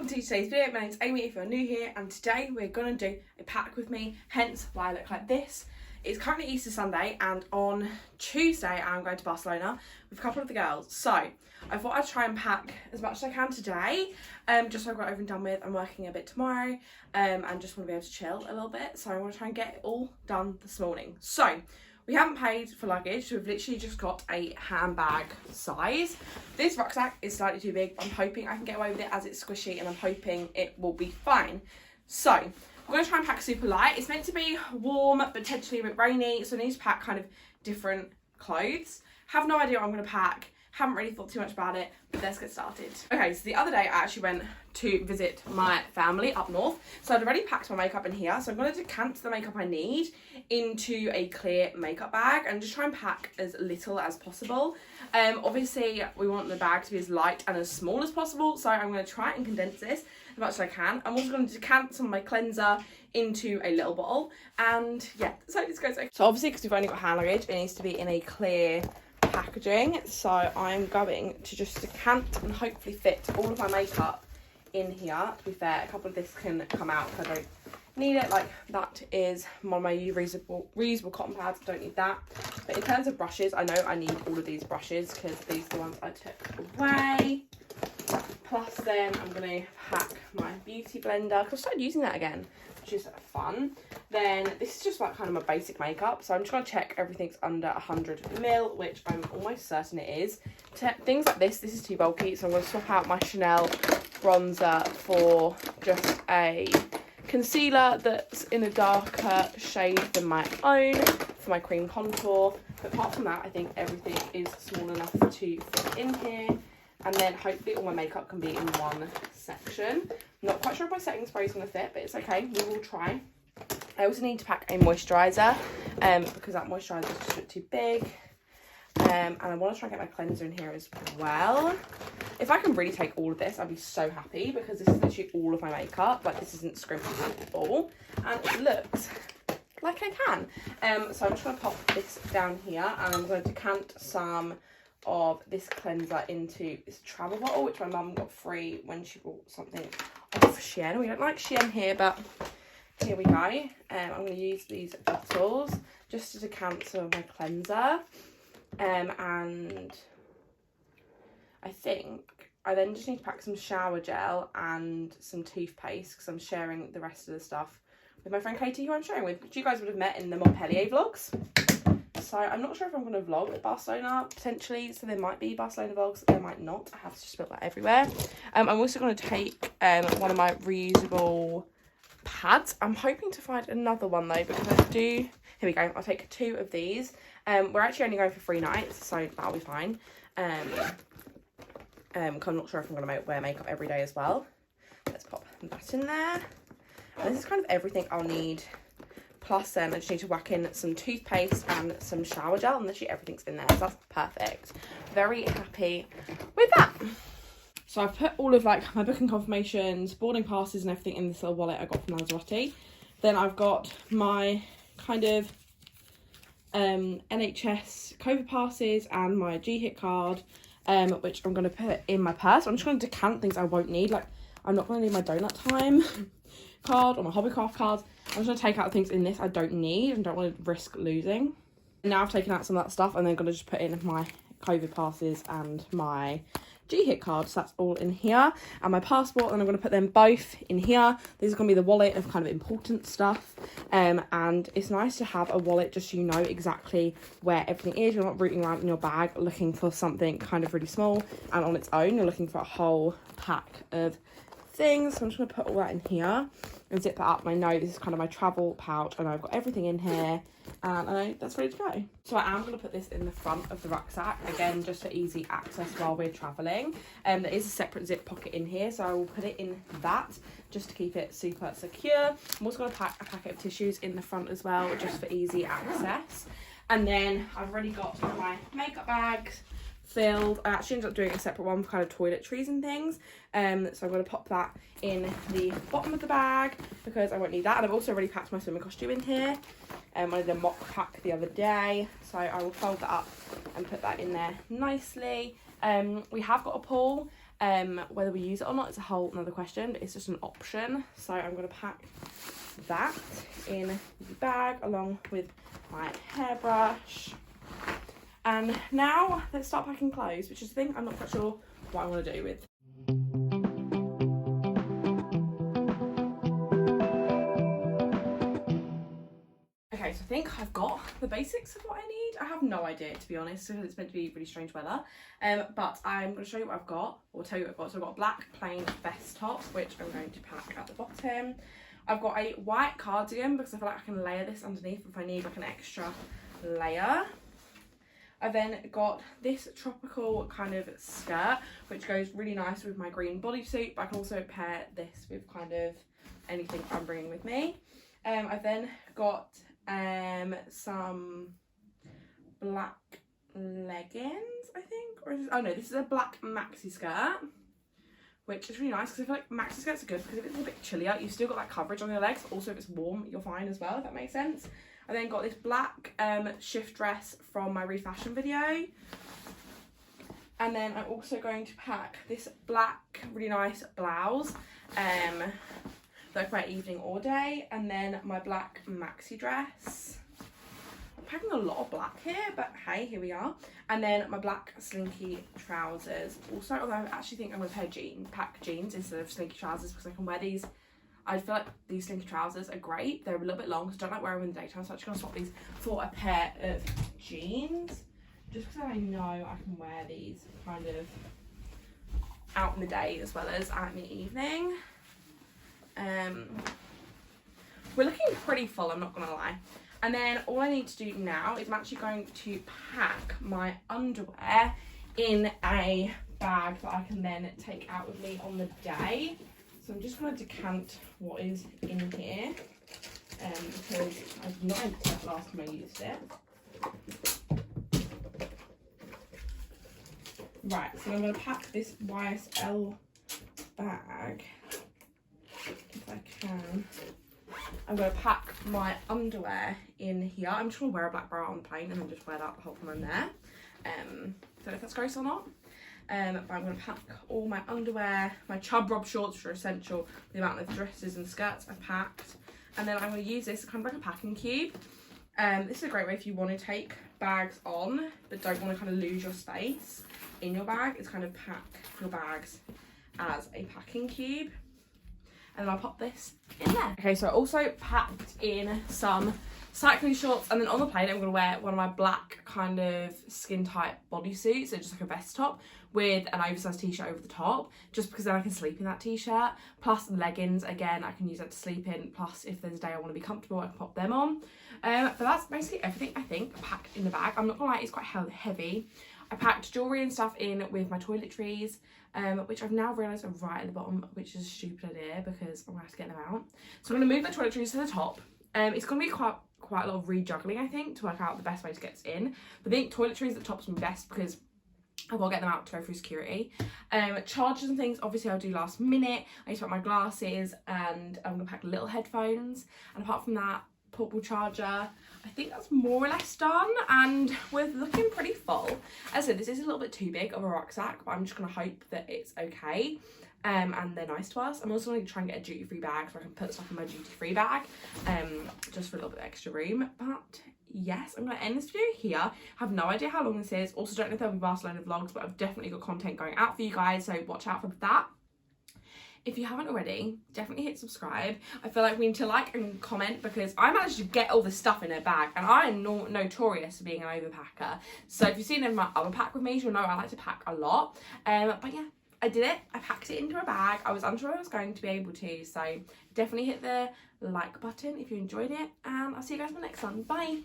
welcome to today's video. My name's Amy if you're new here, and today we're going to do a pack with me, hence why I look like this. It's currently Easter Sunday, and on Tuesday I'm going to Barcelona with a couple of the girls. So I thought I'd try and pack as much as I can today, just so I've got over and done with. I'm working a bit tomorrow, and just want to be able to chill a little bit. So I want to try and get it all done this morning. So we haven't paid for luggage, so we've literally just got a handbag size. This rucksack is slightly too big. I'm hoping I can get away with it as it's squishy, and I'm hoping it will be fine. So I'm going to try and pack super light. It's meant to be warm, but potentially a bit rainy, so I need to pack kind of different clothes. Have no idea what I'm going to pack. Haven't really thought too much about it, but let's get started. Okay, so the other day I actually went to visit my family up north. So I'd already packed my makeup in here. So I'm going to decant the makeup I need into a clear makeup bag and just try and pack as little as possible. Obviously we want the bag to be as light and as small as possible. So I'm going to try and condense this as much as I can. I'm also going to decant some of my cleanser into a little bottle. And yeah, so let's go. So obviously, because we've only got hand luggage, it needs to be in a clear packaging, so I'm going to just decant and hopefully fit all of my makeup in here. To be fair, a couple of this can come out if I don't need it. Like that is one of my reusable cotton pads. Don't need that. But in terms of brushes, I know I need all of these brushes because these are the ones I took away. Plus then I'm going to pack my beauty blender because I started using that again, which is fun. Then this is just like kind of my basic makeup, so I'm just going to check everything's under 100ml, which I'm almost certain it is. Things like this is too bulky, so I'm going to swap out my Chanel bronzer for just a concealer that's in a darker shade than my own for my cream contour. But apart from that, I think everything is small enough to fit in here. And then hopefully all my makeup can be in one section. I'm not quite sure if my setting spray is going to fit, but it's okay. We will try. I also need to pack a moisturiser because that moisturiser is just a bit too big. And I want to try and get my cleanser in here as well. If I can really take all of this, I'd be so happy because this is literally all of my makeup. Like, this isn't scrimped at all. And it looks like I can. So I'm just going to pop this down here, and I'm going to decant some of this cleanser into this travel bottle, which my mum got free when she bought something off Shein. We don't like Shein here, but here we go. I'm going to use these bottles just to decant some of my cleanser. And I think I then just need to pack some shower gel and some toothpaste because I'm sharing the rest of the stuff with my friend Katie, who I'm sharing with, which you guys would have met in the Montpellier vlogs. So I'm not sure if I'm going to vlog at Barcelona, potentially. So there might be Barcelona vlogs, there might not. I have to spill that everywhere. I'm also going to take one of my reusable pads. I'm hoping to find another one though, because I do. Here we go. I'll take 2 of these. We're actually only going for 3 nights, so that'll be fine. I'm not sure if I'm going to wear makeup every day as well. Let's pop that in there. And this is kind of everything I'll need. Plus then I just need to whack in some toothpaste and some shower gel, and literally everything's in there, so that's perfect. Very happy with that. So I've put all of like my booking confirmations, boarding passes and everything in this little wallet I got from Lanzarote. Then I've got my kind of NHS COVID passes and my GHIT card, which I'm going to put in my purse. I'm just going to decant things I won't need. Like, I'm not going to need my donut time card or my hobbycraft cards. I'm just going to take out things in this I don't need and don't want to risk losing. Now I've taken out some of that stuff, and then going to just put in my COVID passes and my GHIT card. So that's all in here. And my passport, and I'm going to put them both in here. This is going to be the wallet of kind of important stuff. And it's nice to have a wallet just so you know exactly where everything is. You're not rooting around in your bag looking for something kind of really small and on its own. You're looking for a whole pack of things. So I'm just going to put all that in here and zip that up. And I know this is kind of my travel pouch, and I've got everything in here, and I know that's ready to go. So I am going to put this in the front of the rucksack, again just for easy access while we're travelling. There is a separate zip pocket in here, so I will put it in that just to keep it super secure. I'm also going to pack a packet of tissues in the front as well, just for easy access. And then I've already got my makeup bags filled. I actually ended up doing a separate one for kind of toiletries and things, so I'm going to pop that in the bottom of the bag because I won't need that. And I've also already packed my swimming costume in here. I did a mock pack the other day, so I will fold that up and put that in there nicely. We have got a pool, Whether we use it or not is a whole another question, but it's just an option. So I'm going to pack that in the bag along with my hairbrush. And now let's start packing clothes, which is the thing I'm not quite sure what I want to do with. Okay, so I think I've got the basics of what I need. I have no idea, to be honest, because it's meant to be really strange weather. But I'm going to show you what I've got, or tell you what I've got. So I've got a black plain vest top, which I'm going to pack at the bottom. I've got a white cardigan because I feel like I can layer this underneath if I need like an extra layer. I then got this tropical kind of skirt, which goes really nice with my green bodysuit, but I can also pair this with kind of anything I'm bringing with me. I've then got some black leggings, I think, or oh no, this is a black maxi skirt, which is really nice because I feel like maxi skirts are good because if it's a bit chillier, you've still got that coverage on your legs. Also, if it's warm, you're fine as well, if that makes sense. I then got this black shift dress from my refashion video. And then I'm also going to pack this black, really nice blouse that I can wear evening or day. And then my black maxi dress. I'm packing a lot of black here, but hey, here we are. And then my black Slinky trousers. Also, although I actually think I'm going to pack jeans instead of Slinky trousers because I can wear these. I feel like these Slinky trousers are great. They're a little bit long, so I don't like wearing them in the daytime, so I'm actually going to swap these for a pair of jeans. Just because I know I can wear these kind of out in the day as well as out in the evening. We're looking pretty full, I'm not going to lie. And then all I need to do now is I'm actually going to pack my underwear in a bag that I can then take out with me on the day. So I'm just going to decant what is in here because I've not emptied it last time I used it. Right, so I'm going to pack this YSL bag if I can. I'm going to pack my underwear in here. I'm just going to wear a black bra on the plane and then just wear that the whole time I'm there. Don't know if that's gross or not. But I'm going to pack all my underwear, my Chub Rob shorts, which are essential, the amount of dresses and skirts I've packed. And then I'm going to use this kind of like a packing cube. This is a great way if you want to take bags on, but don't want to kind of lose your space in your bag. It's kind of pack your bags as a packing cube. And then I'll pop this in there. Okay, so I also packed in some cycling shorts, and then on the plane I'm going to wear one of my black kind of skin tight bodysuits, so just like a vest top with an oversized t-shirt over the top, just because then I can sleep in that t-shirt, plus leggings, again I can use that to sleep in, plus if there's a day I want to be comfortable I can pop them on. But that's basically everything I think packed in the bag. I'm not gonna lie, it's quite heavy. I packed jewellery and stuff in with my toiletries, which I've now realised are right at the bottom, which is a stupid idea because I'm going to have to get them out. So I'm going to move the toiletries to the top. It's going to be quite a lot of rejuggling, I think, to work out the best way to get it in. But I think toiletries at the top is my best because I've got to get them out to go through security. Chargers and things, obviously I'll do last minute. I need to pack my glasses and I'm going to pack little headphones. And apart from that, portable charger. I think that's more or less done and we're looking pretty full. As I said, this is a little bit too big of a rucksack, but I'm just going to hope that it's okay. And they're nice to us. I'm also going to try and get a duty-free bag so I can put stuff in my duty-free bag, just for a little bit of extra room. But yes, I'm going to end this video here. I have no idea how long this is. Also don't know if there'll be Barcelona vlogs, but I've definitely got content going out for you guys, so watch out for that. If you haven't already, definitely hit subscribe. I feel like we need to like and comment because I managed to get all this stuff in a bag and I am notorious for being an overpacker. So if you've seen any of my other pack with me, you'll know I like to pack a lot. But yeah, I did it. I packed it into a bag. I was unsure I was going to be able to. So definitely hit the like button if you enjoyed it. And I'll see you guys in the next one. Bye.